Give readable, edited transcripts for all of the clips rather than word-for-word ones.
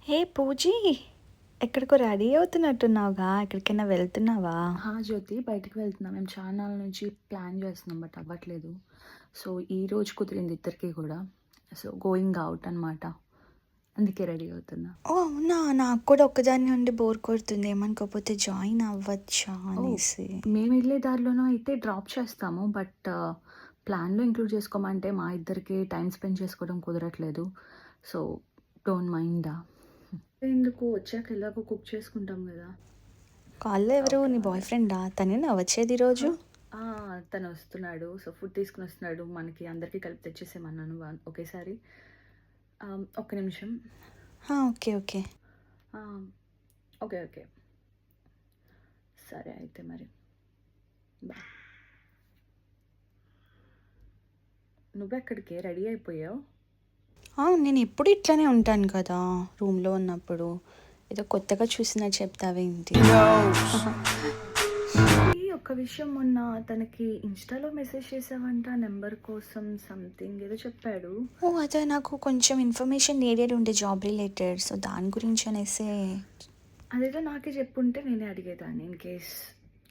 హే పూజీ, ఎక్కడికో రెడీ అవుతున్నట్టున్నావుగా? ఎక్కడికైనా వెళ్తున్నావా? జ్యోతి బయటికి వెళ్తున్నాం. మేము చాలా నాళ్ళ నుంచి ప్లాన్ చేస్తున్నాం బట్ అవ్వట్లేదు. సో ఈరోజు కుదిరింది ఇద్దరికి కూడా. సో గోయింగ్ అవుట్ అనమాట. అందుకే రెడీ అవుతున్నా. ఓ అవునా, నాకు కూడా ఒక్కదాన్ని ఉండి బోర్ కొడుతుంది, ఏమనుకోకపోతే జాయిన్ అవ్వచ్చా ఓ అనేసి. మేము వెళ్ళే దారిలోనో అయితే డ్రాప్ చేస్తాము, బట్ ప్లాన్లో ఇంక్లూడ్ చేసుకోమంటే మా ఇద్దరికి టైం స్పెండ్ చేసుకోవడం కుదరట్లేదు. So don't mind. ఎందుకు వచ్చాక ఎలాగో కుక్ చేసుకుంటాం కదా. కాల్లో ఎవరు? ఓకే నీ బాయ్ ఫ్రెండా? తనేనా వచ్చేది ఈరోజు? తను వస్తున్నాడు. సో ఫుడ్ తీసుకుని వస్తున్నాడు. మనకి అందరికీ కలిపి తెచ్చేసేమన్నాను ఒకేసారి. ఒక్క నిమిషం. Okay okay. ఆ, ఓకే ఓకే, సరే అయితే మరి బాయ్. నువ్వెక్కడికి రెడీ అయిపోయావు? నేను ఎప్పుడు ఇట్లానే ఉంటాను కదా, రూమ్లో ఉన్నప్పుడు. ఏదో కొత్తగా చూసినట్టు చెప్తావేంటి? ఈ ఒక్క విషయం, మొన్న తనకి ఇన్స్టాలో మెసేజ్ చేసావంట నెంబర్ కోసం, సంథింగ్ ఏదో చెప్పాడు. అదే, నాకు కొంచెం ఇన్ఫర్మేషన్ నీడెడ్ ఉండే జాబ్ రిలేటెడ్, సో దాని గురించి అనేసి. అదేదో నాకే చెప్పుంటే నేనే అడిగేదాన్ని ఇన్ కేస్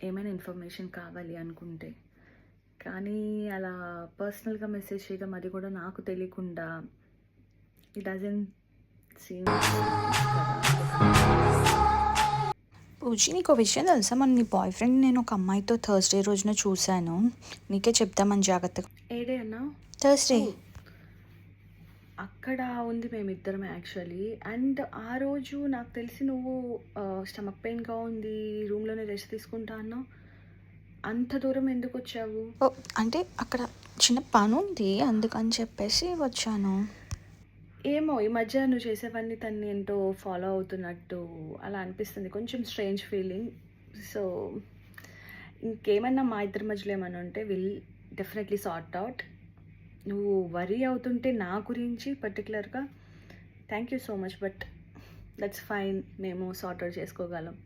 ఏమైనా ఇన్ఫర్మేషన్ కావాలి అనుకుంటే. కానీ అలా పర్సనల్గా మెసేజ్ చేయడం, అది కూడా నాకు తెలియకుండా, ఇట్ డజంట్ సీమ్ పూజీ, నీకు విషయం తెలుసా? మన నీ బాయ్ ఫ్రెండ్ నేను ఒక అమ్మాయితో థర్స్డే రోజున చూశాను. నీకే చెప్తామని జాగ్రత్తగా. ఏడే అన్నా. థర్స్డే. అక్కడ ఉంది మేమిద్దరం యాక్చువల్లీ. అండ్ ఆ రోజు నాకు తెలిసి నువ్వు స్టమక్ పెయిన్గా ఉంది, రూమ్లోనే రెస్ట్ తీసుకుంటా అన్నావు. అంత దూరం ఎందుకు వచ్చావు? అంటే అక్కడ చిన్న పని ఉంది, అందుకని చెప్పేసి వచ్చాను. ఏమో ఈ మధ్య నువ్వు చేసేవన్నీ తన్ని ఏంటో ఫాలో అవుతున్నట్టు అలా అనిపిస్తుంది. కొంచెం స్ట్రేంజ్ ఫీలింగ్. సో ఇంకేమన్నా మా ఇద్దరి మధ్యలో ఏమన్నా ఉంటే విల్ డెఫినెట్లీ సార్ట్ అవుట్. నువ్వు వరీ అవుతుంటే నా గురించి పర్టికులర్గా, thank you so much, but that's fine, మేము సార్ట్ అవుట్ చేసుకోగలం.